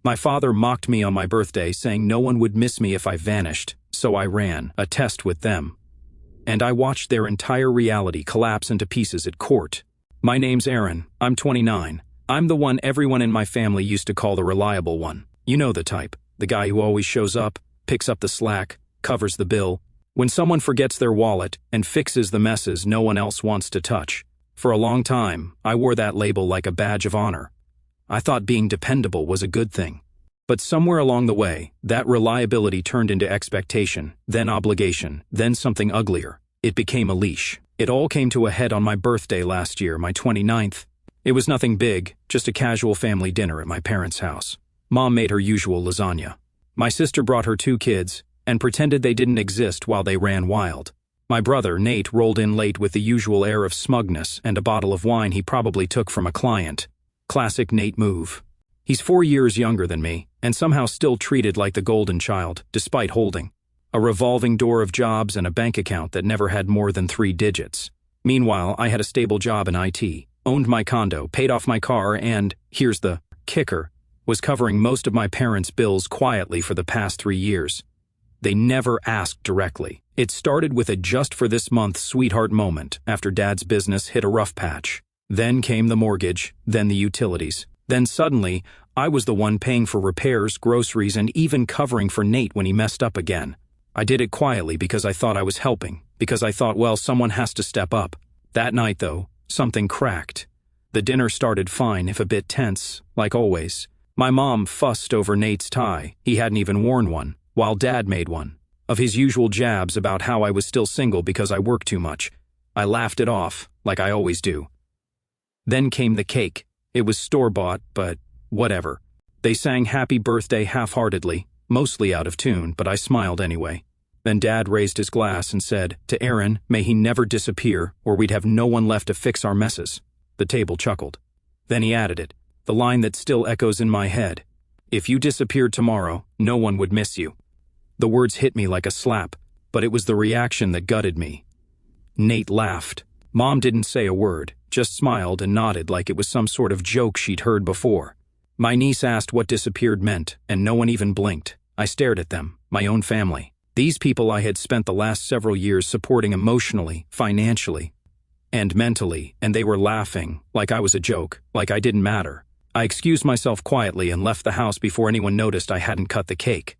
My father mocked me on my birthday, saying no one would miss me if I vanished, so I ran a test with them. And I watched their entire reality collapse into pieces at court. My name's Aaron, I'm 29. I'm the one everyone in my family used to call the reliable one. You know the type, the guy who always shows up, picks up the slack, covers the bill. When someone forgets their wallet and fixes the messes no one else wants to touch. For a long time, I wore that label like a badge of honor. I thought being dependable was a good thing. But somewhere along the way, that reliability turned into expectation, then obligation, then something uglier. It became a leash. It all came to a head on my birthday last year, my 29th. It was nothing big, just a casual family dinner at my parents' house. Mom made her usual lasagna. My sister brought her 2 kids and pretended they didn't exist while they ran wild. My brother, Nate, rolled in late with the usual air of smugness and a bottle of wine he probably took from a client. Classic Nate move. He's 4 years younger than me, and somehow still treated like the golden child, despite holding a revolving door of jobs and a bank account that never had more than 3 digits. Meanwhile, I had a stable job in IT, owned my condo, paid off my car, and, here's the kicker, was covering most of my parents' bills quietly for the past 3 years. They never asked directly. It started with a just for this month sweetheart moment after Dad's business hit a rough patch. Then came the mortgage, then the utilities. Then suddenly, I was the one paying for repairs, groceries, and even covering for Nate when he messed up again. I did it quietly because I thought I was helping, because I thought, well, someone has to step up. That night, though, something cracked. The dinner started fine, if a bit tense, like always. My mom fussed over Nate's tie, he hadn't even worn one, while Dad made one. Of his usual jabs about how I was still single because I worked too much. I laughed it off, like I always do. Then came the cake. It was store-bought, but whatever. They sang happy birthday half-heartedly, mostly out of tune, but I smiled anyway. Then Dad raised his glass and said, "To Aaron, may he never disappear, or we'd have no one left to fix our messes." The table chuckled. Then he added it, the line that still echoes in my head. "If you disappeared tomorrow, no one would miss you." The words hit me like a slap, but it was the reaction that gutted me. Nate laughed. Mom didn't say a word, just smiled and nodded like it was some sort of joke she'd heard before. My niece asked what disappeared meant, and no one even blinked. I stared at them, my own family. These people I had spent the last several years supporting emotionally, financially, and mentally, and they were laughing, like I was a joke, like I didn't matter. I excused myself quietly and left the house before anyone noticed I hadn't cut the cake.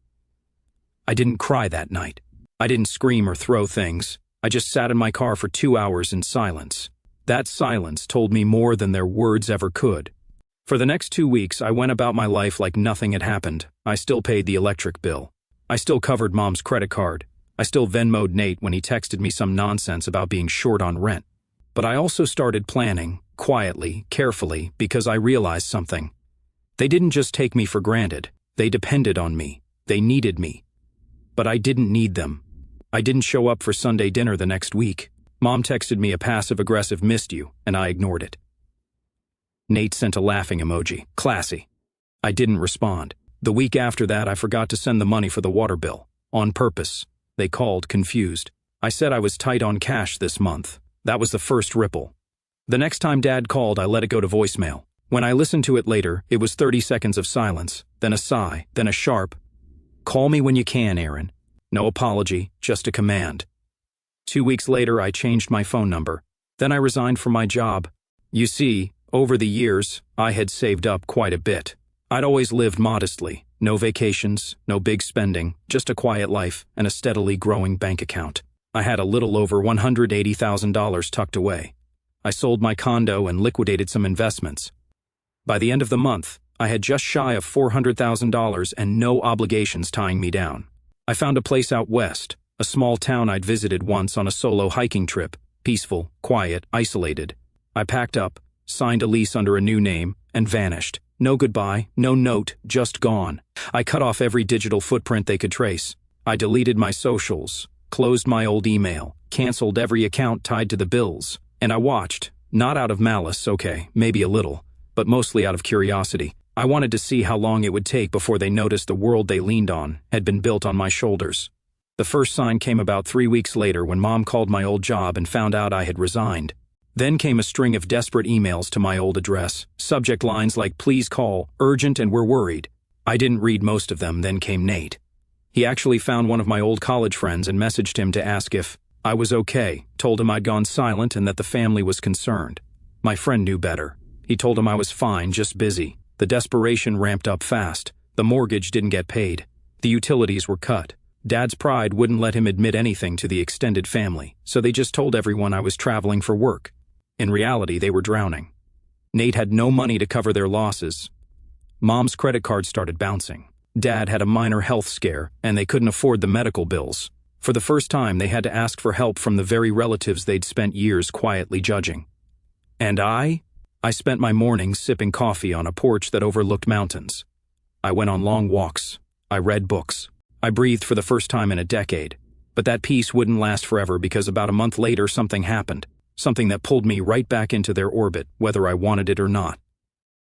I didn't cry that night. I didn't scream or throw things. I just sat in my car for 2 hours in silence. That silence told me more than their words ever could. For the next 2 weeks, I went about my life like nothing had happened. I still paid the electric bill. I still covered Mom's credit card. I still Venmo'd Nate when he texted me some nonsense about being short on rent. But I also started planning, quietly, carefully, because I realized something. They didn't just take me for granted. They depended on me. They needed me. But I didn't need them. I didn't show up for Sunday dinner the next week. Mom texted me a passive-aggressive "missed you," and I ignored it. Nate sent a laughing emoji. Classy. I didn't respond. The week after that, I forgot to send the money for the water bill. On purpose. They called, confused. I said I was tight on cash this month. That was the first ripple. The next time Dad called, I let it go to voicemail. When I listened to it later, it was 30 seconds of silence, then a sigh, then a sharp, "Call me when you can, Aaron." No apology, just a command. 2 weeks later, I changed my phone number. Then I resigned from my job. You see, over the years, I had saved up quite a bit. I'd always lived modestly. No vacations, no big spending, just a quiet life and a steadily growing bank account. I had a little over $180,000 tucked away. I sold my condo and liquidated some investments. By the end of the month, I had just shy of $400,000 and no obligations tying me down. I found a place out west, a small town I'd visited once on a solo hiking trip, peaceful, quiet, isolated. I packed up, signed a lease under a new name, and vanished. No goodbye, no note, just gone. I cut off every digital footprint they could trace. I deleted my socials, closed my old email, canceled every account tied to the bills, and I watched, not out of malice, okay, maybe a little, but mostly out of curiosity. I wanted to see how long it would take before they noticed the world they leaned on had been built on my shoulders. The first sign came about 3 weeks later when Mom called my old job and found out I had resigned. Then came a string of desperate emails to my old address, subject lines like "please call," "urgent," and "we're worried." I didn't read most of them, then came Nate. He actually found one of my old college friends and messaged him to ask if I was okay, told him I'd gone silent and that the family was concerned. My friend knew better. He told him I was fine, just busy. The desperation ramped up fast. The mortgage didn't get paid. The utilities were cut. Dad's pride wouldn't let him admit anything to the extended family, so they just told everyone I was traveling for work. In reality, they were drowning. Nate had no money to cover their losses. Mom's credit card started bouncing. Dad had a minor health scare, and they couldn't afford the medical bills. For the first time, they had to ask for help from the very relatives they'd spent years quietly judging. And I spent my mornings sipping coffee on a porch that overlooked mountains. I went on long walks. I read books. I breathed for the first time in a decade. But that peace wouldn't last forever because about a month later something happened. Something that pulled me right back into their orbit, whether I wanted it or not.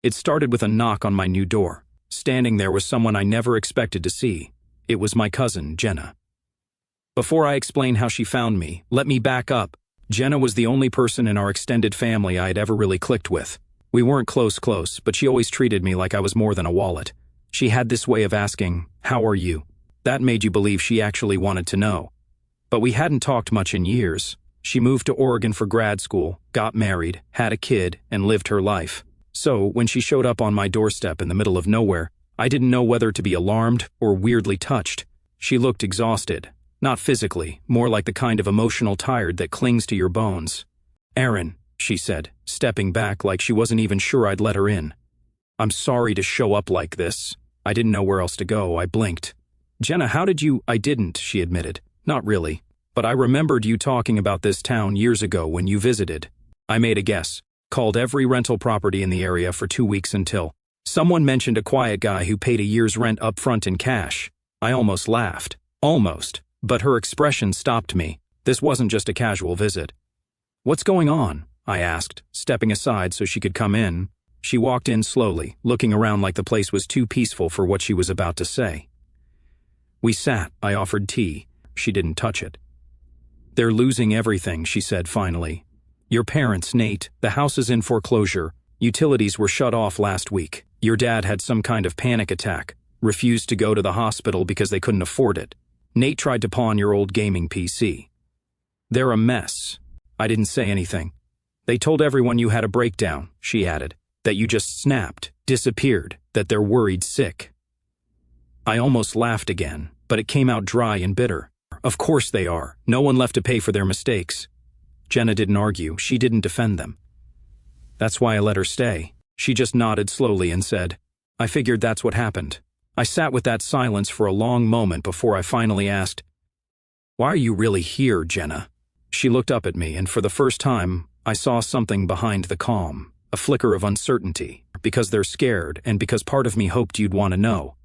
It started with a knock on my new door. Standing there was someone I never expected to see. It was my cousin, Jenna. Before I explain how she found me, let me back up. Jenna was the only person in our extended family I had ever really clicked with. We weren't close, but she always treated me like I was more than a wallet. She had this way of asking, "How are you?" That made you believe she actually wanted to know. But we hadn't talked much in years. She moved to Oregon for grad school, got married, had a kid, and lived her life. So, when she showed up on my doorstep in the middle of nowhere, I didn't know whether to be alarmed or weirdly touched. She looked exhausted. Not physically, more like the kind of emotional tired that clings to your bones. "Aaron," she said, stepping back like she wasn't even sure I'd let her in. "I'm sorry to show up like this." I didn't know where else to go. I blinked. "Jenna, how did you—" "I didn't," she admitted. "Not really. But I remembered you talking about this town years ago when you visited." I made a guess. Called every rental property in the area for 2 weeks until someone mentioned a quiet guy who paid a year's rent up front in cash. I almost laughed. Almost. But her expression stopped me. This wasn't just a casual visit. "What's going on?" I asked, stepping aside so she could come in. She walked in slowly, looking around like the place was too peaceful for what she was about to say. We sat. I offered tea. She didn't touch it. "They're losing everything," she said finally. "Your parents, Nate, the house is in foreclosure. Utilities were shut off last week. Your dad had some kind of panic attack, refused to go to the hospital because they couldn't afford it. Nate tried to pawn your old gaming PC. They're a mess." I didn't say anything. "They told everyone you had a breakdown," she added, "that you just snapped, disappeared, that they're worried sick." I almost laughed again, but it came out dry and bitter. "Of course they are. No one left to pay for their mistakes." Jenna didn't argue. She didn't defend them. "That's why I let her stay." She just nodded slowly and said, "I figured that's what happened." I sat with that silence for a long moment before I finally asked, "Why are you really here, Jenna?" She looked up at me, and for the first time, I saw something behind the calm, a flicker of uncertainty, because they're scared and because part of me hoped you'd want to know.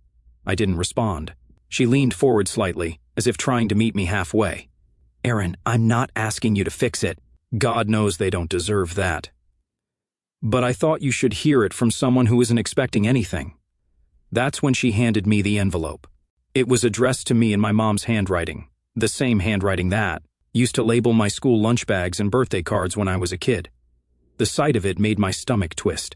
I didn't respond. She leaned forward slightly, as if trying to meet me halfway. "Aaron, I'm not asking you to fix it. God knows they don't deserve that. But I thought you should hear it from someone who isn't expecting anything." That's when she handed me the envelope. It was addressed to me in my mom's handwriting, the same handwriting that used to label my school lunch bags and birthday cards when I was a kid. The sight of it made my stomach twist.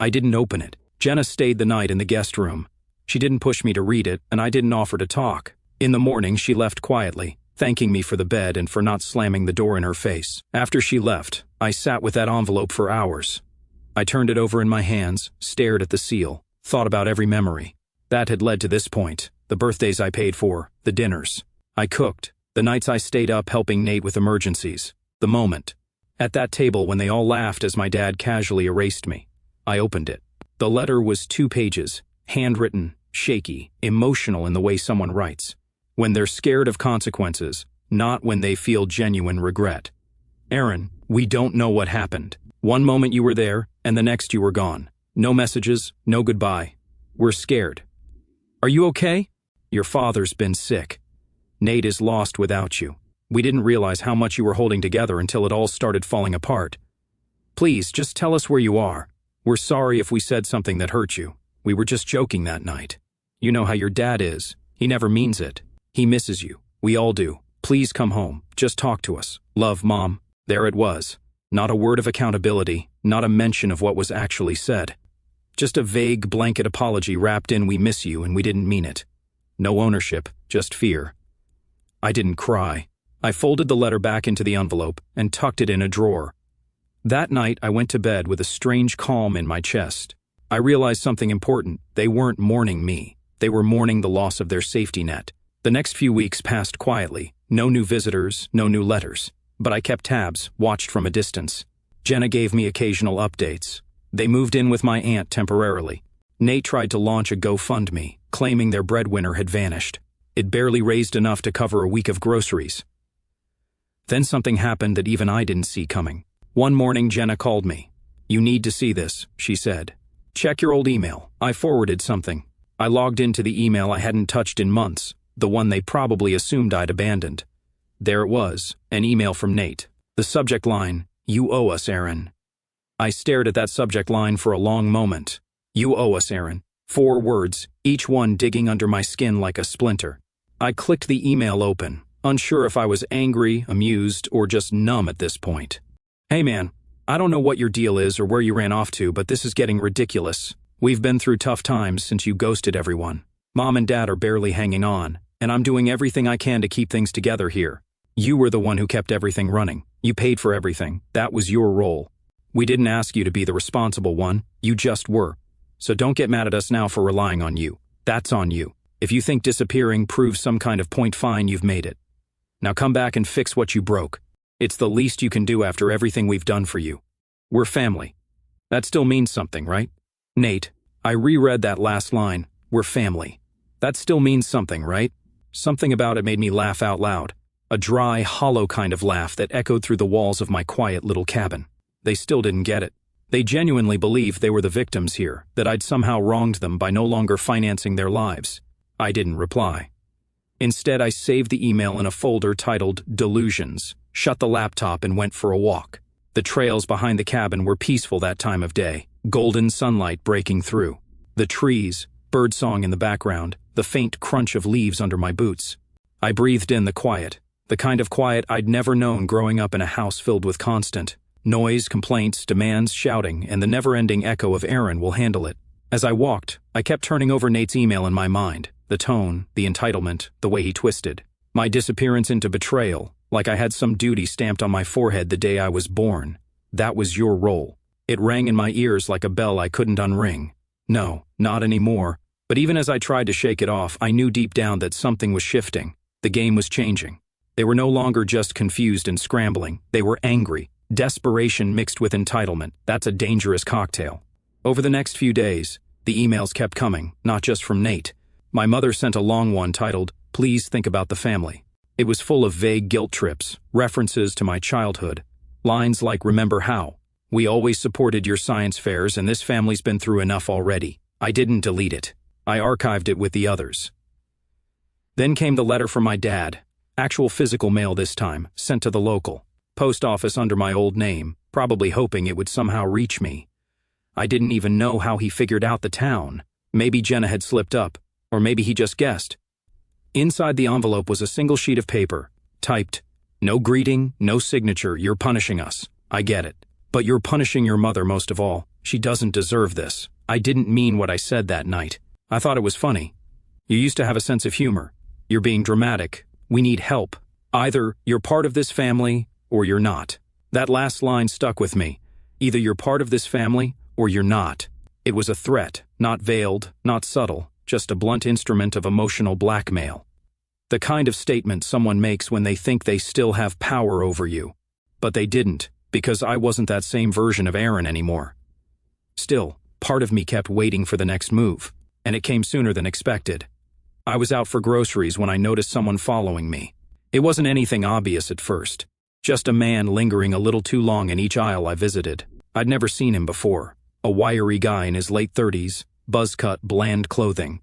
I didn't open it. Jenna stayed the night in the guest room. She didn't push me to read it, and I didn't offer to talk. In the morning, she left quietly, thanking me for the bed and for not slamming the door in her face. After she left, I sat with that envelope for hours. I turned it over in my hands, stared at the seal, thought about every memory. That had led to this point, the birthdays I paid for, the dinners I cooked, the nights I stayed up helping Nate with emergencies, the moment at that table when they all laughed as my dad casually erased me. I opened it. The letter was 2 pages, handwritten, shaky, emotional in the way someone writes, when they're scared of consequences, not when they feel genuine regret. "Aaron, we don't know what happened. One moment you were there, and the next you were gone. No messages, no goodbye. We're scared. Are you okay? Your father's been sick. Nate is lost without you. We didn't realize how much you were holding together until it all started falling apart. Please, just tell us where you are. We're sorry if we said something that hurt you. We were just joking that night. You know how your dad is. He never means it. He misses you. We all do. Please come home. Just talk to us. Love, Mom." There it was. Not a word of accountability, not a mention of what was actually said. Just a vague blanket apology wrapped in "we miss you and we didn't mean it." No ownership, just fear. I didn't cry. I folded the letter back into the envelope and tucked it in a drawer. That night, I went to bed with a strange calm in my chest. I realized something important. They weren't mourning me. They were mourning the loss of their safety net. The next few weeks passed quietly. No new visitors, no new letters. But I kept tabs, watched from a distance. Jenna gave me occasional updates. They moved in with my aunt temporarily. Nate tried to launch a GoFundMe, claiming their breadwinner had vanished. It barely raised enough to cover a week of groceries. Then something happened that even I didn't see coming. One morning, Jenna called me. "You need to see this," she said. "Check your old email." I forwarded something. I logged into the email I hadn't touched in months, the one they probably assumed I'd abandoned. There it was, an email from Nate. The subject line, "You owe us, Aaron." I stared at that subject line for a long moment. "You owe us, Aaron." 4 words, each one digging under my skin like a splinter. I clicked the email open, unsure if I was angry, amused, or just numb at this point. "Hey man, I don't know what your deal is or where you ran off to, but this is getting ridiculous. We've been through tough times since you ghosted everyone. Mom and Dad are barely hanging on, and I'm doing everything I can to keep things together here. You were the one who kept everything running. You paid for everything. That was your role. We didn't ask you to be the responsible one. You just were. So don't get mad at us now for relying on you. That's on you. If you think disappearing proves some kind of point, fine, you've made it. Now come back and fix what you broke. It's the least you can do after everything we've done for you. We're family." That still means something, right? Nate, I reread that last line. We're family. That still means something, right? Something about it made me laugh out loud. A dry, hollow kind of laugh that echoed through the walls of my quiet little cabin. They still didn't get it. They genuinely believed they were the victims here, that I'd somehow wronged them by no longer financing their lives. I didn't reply. Instead, I saved the email in a folder titled Delusions, shut the laptop, and went for a walk. The trails behind the cabin were peaceful that time of day, golden sunlight breaking through. The trees, birdsong in the background, the faint crunch of leaves under my boots. I breathed in the quiet, the kind of quiet I'd never known growing up in a house filled with constant noise, complaints, demands, shouting, and the never-ending echo of "Aaron will handle it." As I walked, I kept turning over Nate's email in my mind, the tone, the entitlement, the way he twisted. My disappearance into betrayal, like I had some duty stamped on my forehead the day I was born. That was your role. It rang in my ears like a bell I couldn't unring. No, not anymore. But even as I tried to shake it off, I knew deep down that something was shifting. The game was changing. They were no longer just confused and scrambling. They were angry. Desperation mixed with entitlement. That's a dangerous cocktail. Over the next few days, the emails kept coming, not just from Nate. My mother sent a long one titled, "Please think about the family." It was full of vague guilt trips, references to my childhood. Lines like, "Remember how? We always supported your science fairs and this family's been through enough already." I didn't delete it. I archived it with the others. Then came the letter from my dad. Actual physical mail this time, sent to the local post office under my old name, probably hoping it would somehow reach me. I didn't even know how he figured out the town. Maybe Jenna had slipped up, or maybe he just guessed. Inside the envelope was a single sheet of paper, typed, "No greeting, no signature, you're punishing us. I get it. But you're punishing your mother most of all. She doesn't deserve this." I didn't mean what I said that night. I thought it was funny. "You used to have a sense of humor. You're being dramatic. We need help. Either you're part of this family, or you're not." That last line stuck with me. Either you're part of this family, or you're not. It was a threat, not veiled, not subtle, just a blunt instrument of emotional blackmail. The kind of statement someone makes when they think they still have power over you. But they didn't, because I wasn't that same version of Aaron anymore. Still, part of me kept waiting for the next move, and it came sooner than expected. I was out for groceries when I noticed someone following me. It wasn't anything obvious at first, just a man lingering a little too long in each aisle I visited. I'd never seen him before. A wiry guy in his late 30s, buzz-cut, bland clothing.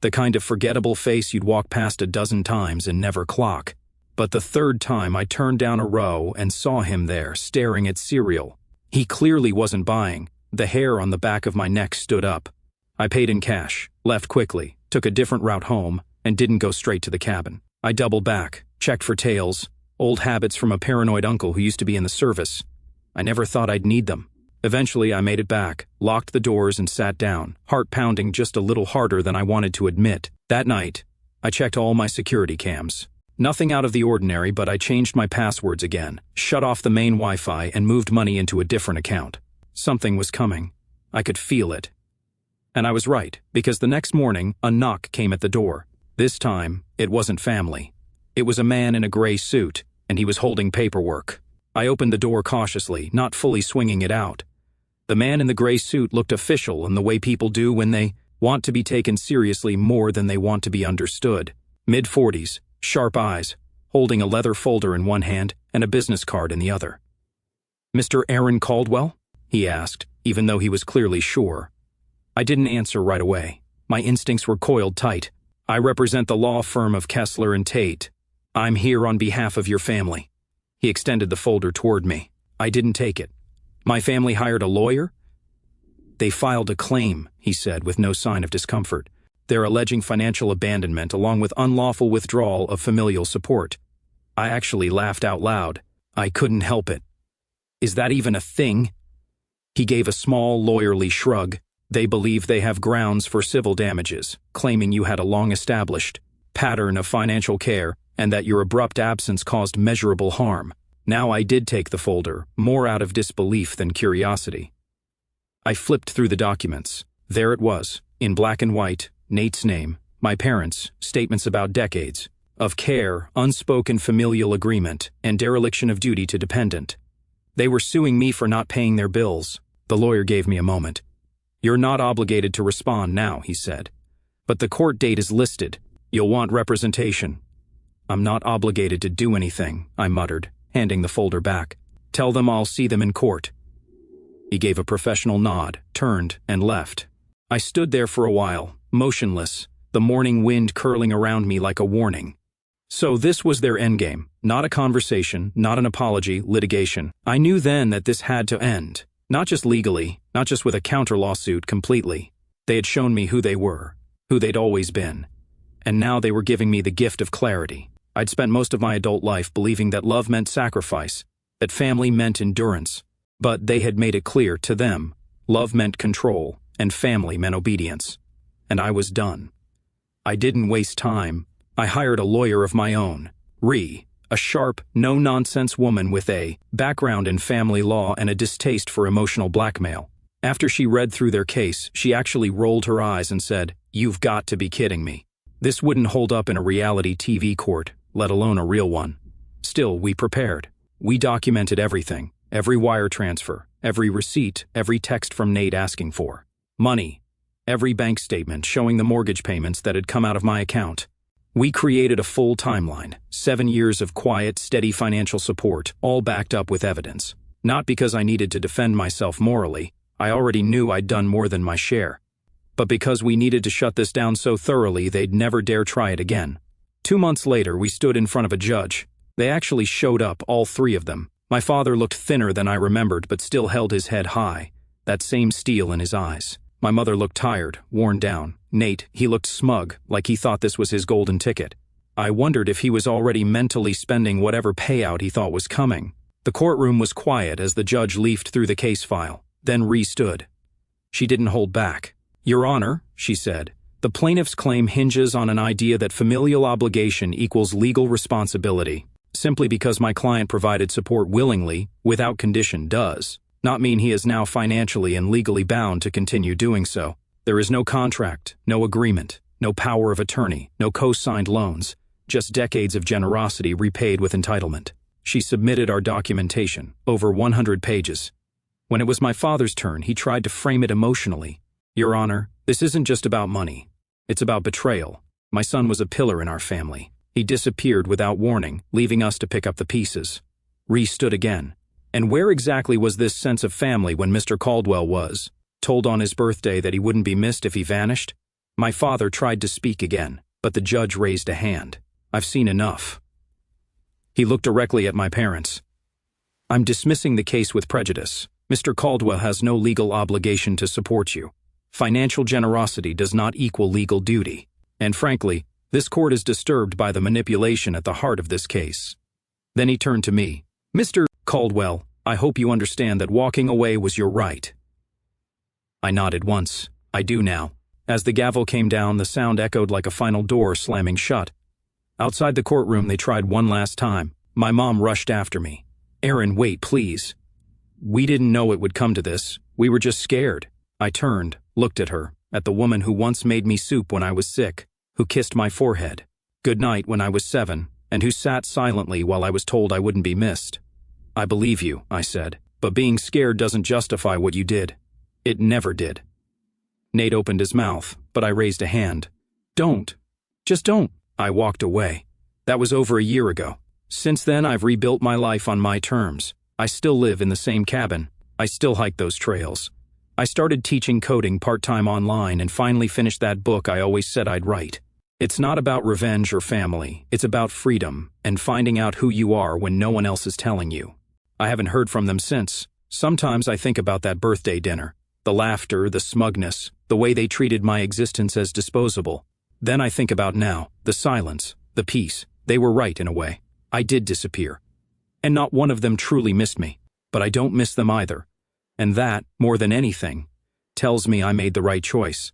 The kind of forgettable face you'd walk past a dozen times and never clock. But the third time I turned down a row and saw him there, staring at cereal. He clearly wasn't buying. The hair on the back of my neck stood up. I paid in cash, left quickly, took a different route home, and didn't go straight to the cabin. I doubled back, checked for tails, old habits from a paranoid uncle who used to be in the service. I never thought I'd need them. Eventually, I made it back, locked the doors and sat down, heart pounding just a little harder than I wanted to admit. That night, I checked all my security cams. Nothing out of the ordinary, but I changed my passwords again, shut off the main Wi-Fi, and moved money into a different account. Something was coming. I could feel it. And I was right, because the next morning, a knock came at the door. This time, it wasn't family. It was a man in a gray suit, and he was holding paperwork. I opened the door cautiously, not fully swinging it out. The man in the gray suit looked official in the way people do when they want to be taken seriously more than they want to be understood. Mid-40s, sharp eyes, holding a leather folder in one hand and a business card in the other. "Mr. Aaron Caldwell?" he asked, even though he was clearly sure. I didn't answer right away. My instincts were coiled tight. "I represent the law firm of Kessler and Tate. I'm here on behalf of your family." He extended the folder toward me. I didn't take it. "My family hired a lawyer?" "They filed a claim," he said with no sign of discomfort. "They're alleging financial abandonment along with unlawful withdrawal of familial support." I actually laughed out loud. I couldn't help it. "Is that even a thing?" He gave a small lawyerly shrug. "They believe they have grounds for civil damages, claiming you had a long-established pattern of financial care and that your abrupt absence caused measurable harm." Now I did take the folder, more out of disbelief than curiosity. I flipped through the documents. There it was, in black and white, Nate's name, my parents, statements about decades of care, unspoken familial agreement, and dereliction of duty to dependent. They were suing me for not paying their bills. The lawyer gave me a moment. "You're not obligated to respond now," he said. "But the court date is listed. You'll want representation." "I'm not obligated to do anything," I muttered, handing the folder back. "Tell them I'll see them in court." He gave a professional nod, turned, and left. I stood there for a while, motionless, the morning wind curling around me like a warning. So this was their endgame, not a conversation, not an apology, litigation. I knew then that this had to end. Not just legally, not just with a counter-lawsuit, completely. They had shown me who they were, who they'd always been. And now they were giving me the gift of clarity. I'd spent most of my adult life believing that love meant sacrifice, that family meant endurance. But they had made it clear to them, love meant control, and family meant obedience. And I was done. I didn't waste time. I hired a lawyer of my own, a sharp, no-nonsense woman with a background in family law and a distaste for emotional blackmail. After she read through their case, she actually rolled her eyes and said, "You've got to be kidding me. This wouldn't hold up in a reality TV court, let alone a real one." Still, we prepared. We documented everything, every wire transfer, every receipt, every text from Nate asking for money, every bank statement showing the mortgage payments that had come out of my account. We created a full timeline, 7 years of quiet, steady financial support, all backed up with evidence. Not because I needed to defend myself morally, I already knew I'd done more than my share. But because we needed to shut this down so thoroughly they'd never dare try it again. 2 months later, we stood in front of a judge. They actually showed up, all three of them. My father looked thinner than I remembered, but still held his head high, that same steel in his eyes. My mother looked tired, worn down. Nate, he looked smug, like he thought this was his golden ticket. I wondered if he was already mentally spending whatever payout he thought was coming. The courtroom was quiet as the judge leafed through the case file, then stood. She didn't hold back. "Your Honor," she said, "the plaintiff's claim hinges on an idea that familial obligation equals legal responsibility. Simply because my client provided support willingly, without condition, does not mean he is now financially and legally bound to continue doing so. There is no contract, no agreement, no power of attorney, no co-signed loans, just decades of generosity repaid with entitlement." She submitted our documentation, over 100 pages. When it was my father's turn, he tried to frame it emotionally. "Your Honor, this isn't just about money. It's about betrayal. My son was a pillar in our family. He disappeared without warning, leaving us to pick up the pieces." Stood again. "And where exactly was this sense of family when Mr. Caldwell was told on his birthday that he wouldn't be missed if he vanished?" My father tried to speak again, but the judge raised a hand. "I've seen enough." He looked directly at my parents. "I'm dismissing the case with prejudice. Mr. Caldwell has no legal obligation to support you. Financial generosity does not equal legal duty. And frankly, this court is disturbed by the manipulation at the heart of this case." Then he turned to me. "Mr. Caldwell, I hope you understand that walking away was your right." I nodded once. I do now. As the gavel came down, the sound echoed like a final door slamming shut. Outside the courtroom, they tried one last time. My mom rushed after me. "Aaron, wait, please." "We didn't know it would come to this. We were just scared." I turned, looked at her, at the woman who once made me soup when I was sick, who kissed my forehead, goodnight when I was 7, and who sat silently while I was told I wouldn't be missed. "I believe you," I said, "but being scared doesn't justify what you did. It never did." Nate opened his mouth, but I raised a hand. "Don't. Just don't." I walked away. That was over a year ago. Since then, I've rebuilt my life on my terms. I still live in the same cabin. I still hike those trails. I started teaching coding part-time online and finally finished that book I always said I'd write. It's not about revenge or family. It's about freedom and finding out who you are when no one else is telling you. I haven't heard from them since. Sometimes I think about that birthday dinner. The laughter, the smugness, the way they treated my existence as disposable. Then I think about now, the silence, the peace. They were right in a way. I did disappear. And not one of them truly missed me. But I don't miss them either. And that, more than anything, tells me I made the right choice.